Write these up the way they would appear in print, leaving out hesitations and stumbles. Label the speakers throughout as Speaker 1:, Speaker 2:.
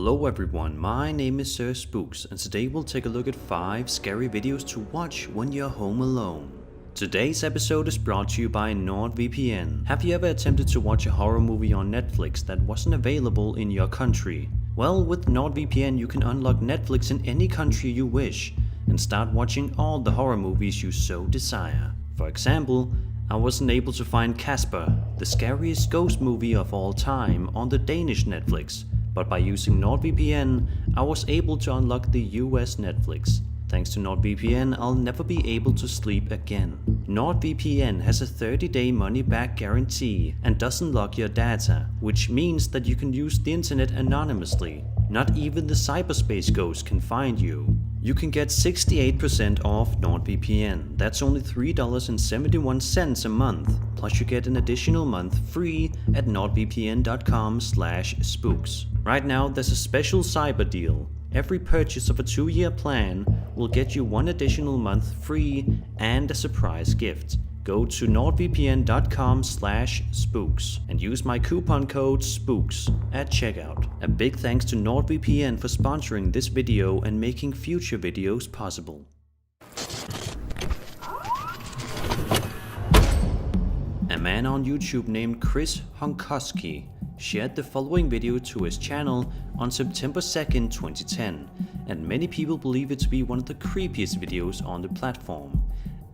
Speaker 1: Hello everyone, my name is Sir Spooks and today we'll take a look at 5 scary videos to watch when you're home alone. Today's episode is brought to you by NordVPN. Have you ever attempted to watch a horror movie on Netflix that wasn't available in your country? Well, with NordVPN you can unlock Netflix in any country you wish and start watching all the horror movies you so desire. For example, I wasn't able to find Casper, the scariest ghost movie of all time, on the Danish Netflix, but by using NordVPN, I was able to unlock the US Netflix. Thanks to NordVPN, I'll never be able to sleep again. NordVPN has a 30-day money-back guarantee and doesn't lock your data, which means that you can use the internet anonymously. Not even the cyberspace ghost can find you. You can get 68% off NordVPN. That's only $3.71 a month. Plus you get an additional month free at nordvpn.com/spooks. Right now there's a special cyber deal. Every purchase of a 2-year plan will get you 1 additional month free and a surprise gift. Go to nordvpn.com/spooks and use my coupon code SPOOKS at checkout. A big thanks to NordVPN for sponsoring this video and making future videos possible. A man on YouTube named Chris Honkoski shared the following video to his channel on September 2nd, 2010, and many people believe it to be one of the creepiest videos on the platform.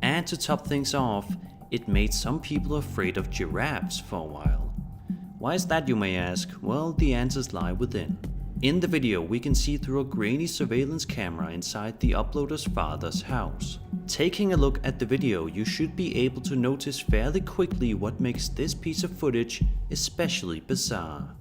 Speaker 1: And to top things off, it made some people afraid of giraffes for a while. Why is that, you may ask? Well, the answers lie within. In the video, we can see through a grainy surveillance camera inside the uploader's father's house. Taking a look at the video, you should be able to notice fairly quickly what makes this piece of footage especially bizarre.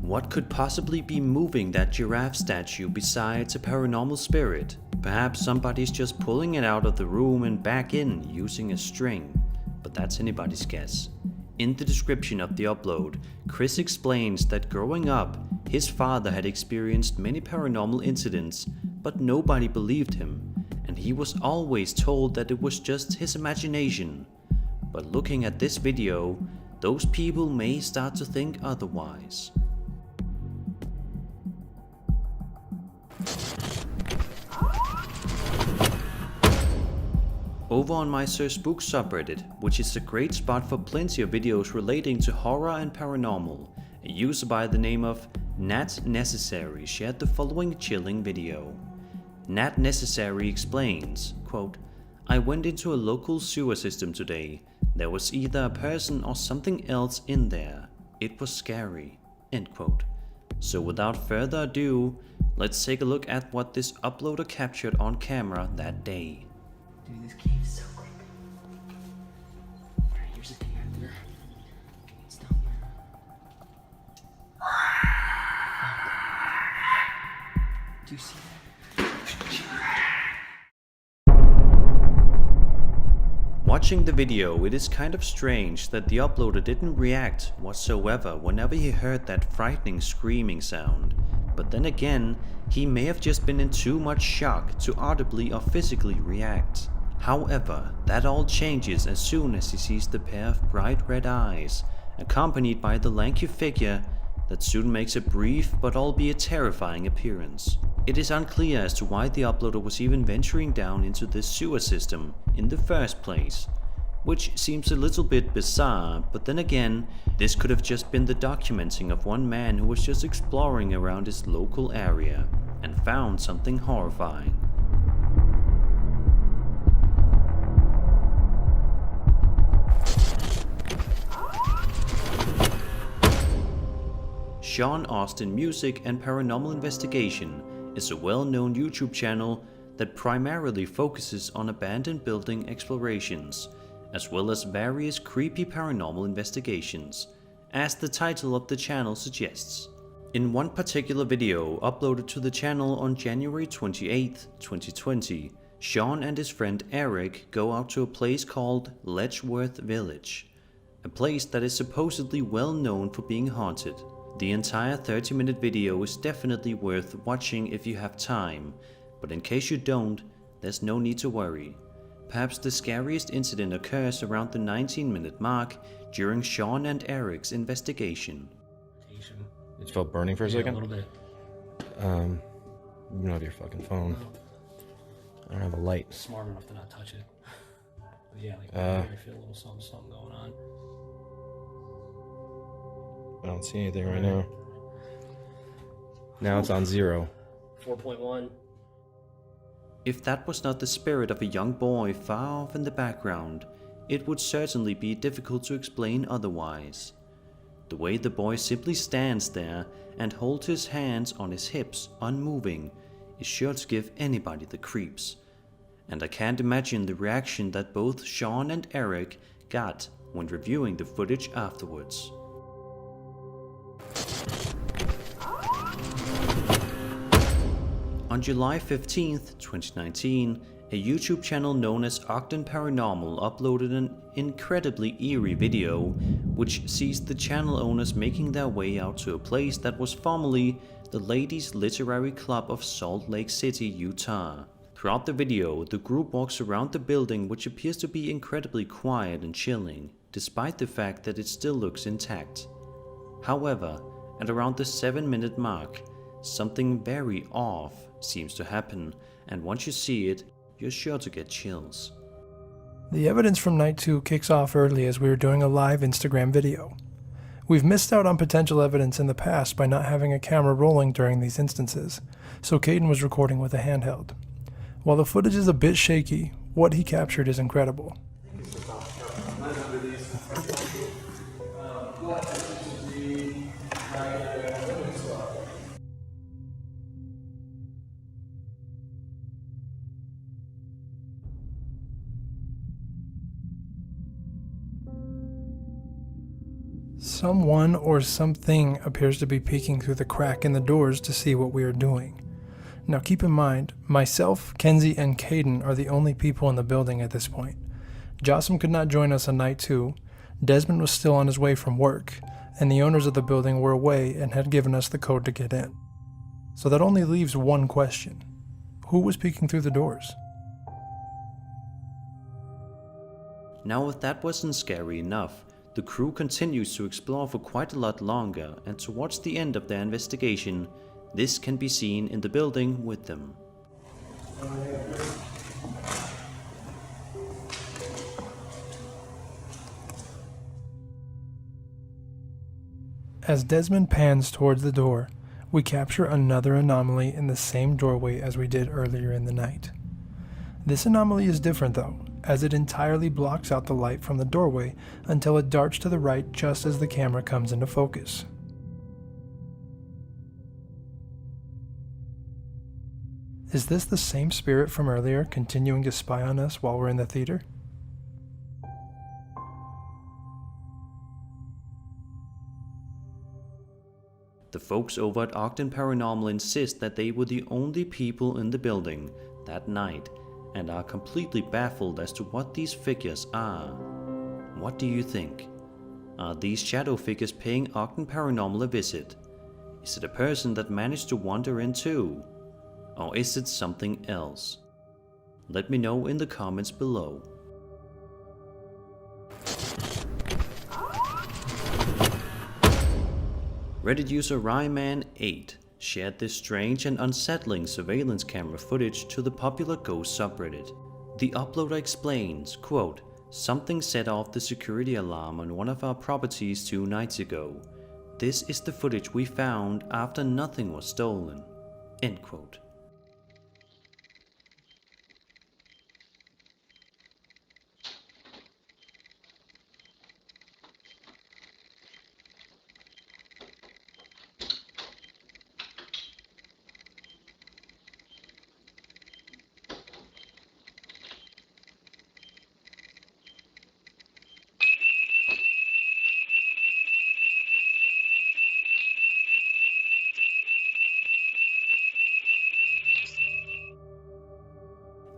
Speaker 1: What could possibly be moving that giraffe statue besides a paranormal spirit? Perhaps somebody's just pulling it out of the room and back in using a string, but that's anybody's guess. In the description of the upload, Chris explains that growing up, his father had experienced many paranormal incidents, but nobody believed him, and he was always told that it was just his imagination. But looking at this video, those people may start to think otherwise. Over on my Sir Spooks subreddit, which is a great spot for plenty of videos relating to horror and paranormal, a user by the name of Nat Necessary shared the following chilling video. Nat Necessary explains, quote, "I went into a local sewer system today. There was either a person or something else in there. It was scary." End quote. So without further ado, let's take a look at what this uploader captured on camera that day.
Speaker 2: Dude, this cave is so quick. Alright, here's the thing right there. It's down there. Do you see that?
Speaker 1: Watching the video, it is kind of strange that the uploader didn't react whatsoever whenever he heard that frightening screaming sound. But then again, he may have just been in too much shock to audibly or physically react. However, that all changes as soon as he sees the pair of bright red eyes, accompanied by the lanky figure that soon makes a brief but albeit terrifying appearance. It is unclear as to why the uploader was even venturing down into this sewer system in the first place, which seems a little bit bizarre, but then again, this could have just been the documenting of one man who was just exploring around his local area and found something horrifying. Sean Austin Music and Paranormal Investigation is a well-known YouTube channel that primarily focuses on abandoned building explorations, as well as various creepy paranormal investigations, as the title of the channel suggests. In one particular video uploaded to the channel on January 28, 2020, Sean and his friend Eric go out to a place called Letchworth Village, a place that is supposedly well known for being haunted. The entire 30-minute video is definitely worth watching if you have time, but in case you don't, there's no need to worry. Perhaps the scariest incident occurs around the 19-minute mark during Sean and Eric's investigation.
Speaker 3: It felt burning for a second?
Speaker 4: A little bit.
Speaker 3: You don't have your fucking phone. I don't have a light.
Speaker 4: Smart enough to not touch it. But yeah, like I feel a little something going on.
Speaker 3: I don't see anything right now. Now it's on 0.
Speaker 4: 4.1.
Speaker 1: If that was not the spirit of a young boy far off in the background, it would certainly be difficult to explain otherwise. The way the boy simply stands there and holds his hands on his hips unmoving is sure to give anybody the creeps. And I can't imagine the reaction that both Sean and Eric got when reviewing the footage afterwards. On July 15th, 2019, a YouTube channel known as Ogden Paranormal uploaded an incredibly eerie video which sees the channel owners making their way out to a place that was formerly the Ladies Literary Club of Salt Lake City, Utah. Throughout the video, the group walks around the building, which appears to be incredibly quiet and chilling, despite the fact that it still looks intact. However, at around the 7-minute mark, something very off seems to happen, and once you see it, you're sure to get chills.
Speaker 5: The evidence from night 2 kicks off early as we were doing a live Instagram video. We've missed out on potential evidence in the past by not having a camera rolling during these instances, so Caden was recording with a handheld. While the footage is a bit shaky, what he captured is incredible. Someone or something appears to be peeking through the crack in the doors to see what we are doing. Now keep in mind, myself, Kenzie, and Caden are the only people in the building at this point. Jossam could not join us on night 2, Desmond was still on his way from work, and the owners of the building were away and had given us the code to get in. So that only leaves one question. Who was peeking through the doors?
Speaker 1: Now if that wasn't scary enough, the crew continues to explore for quite a lot longer, and towards the end of their investigation, this can be seen in the building with them.
Speaker 5: As Desmond pans towards the door, we capture another anomaly in the same doorway as we did earlier in the night. This anomaly is different though, as it entirely blocks out the light from the doorway until it darts to the right just as the camera comes into focus. Is this the same spirit from earlier continuing to spy on us while we're in the theater?
Speaker 1: The folks over at Ogden Paranormal insist that they were the only people in the building that night and are completely baffled as to what these figures are. What do you think? Are these shadow figures paying Ogden Paranormal a visit? Is it a person that managed to wander in too? Or is it something else? Let me know in the comments below. Reddit user Ryman8 shared this strange and unsettling surveillance camera footage to the popular ghost subreddit. The uploader explains, quote, "Something set off the security alarm on one of our properties 2 nights ago. This is the footage we found after nothing was stolen." End quote.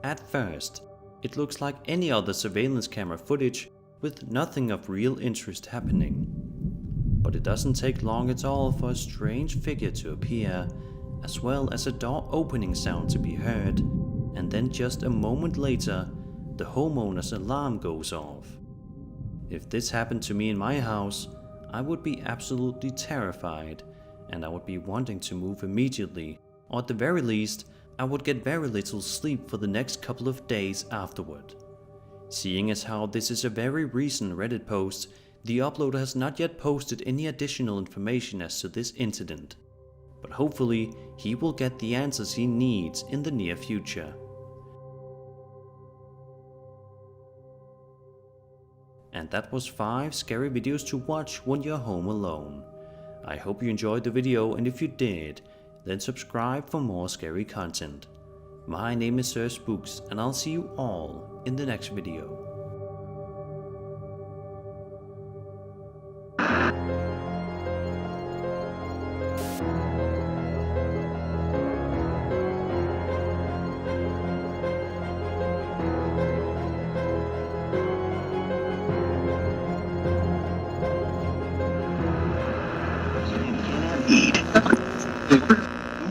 Speaker 1: At first, it looks like any other surveillance camera footage with nothing of real interest happening. But it doesn't take long at all for a strange figure to appear, as well as a door opening sound to be heard, and then just a moment later, the homeowner's alarm goes off. If this happened to me in my house, I would be absolutely terrified, and I would be wanting to move immediately, or at the very least, I would get very little sleep for the next couple of days afterward. Seeing as how this is a very recent Reddit post, the uploader has not yet posted any additional information as to this incident, but hopefully he will get the answers he needs in the near future. And that was 5 scary videos to watch when you're home alone. I hope you enjoyed the video, and if you did, then subscribe for more scary content. My name is Sir Spooks, and I'll see you all in the next video.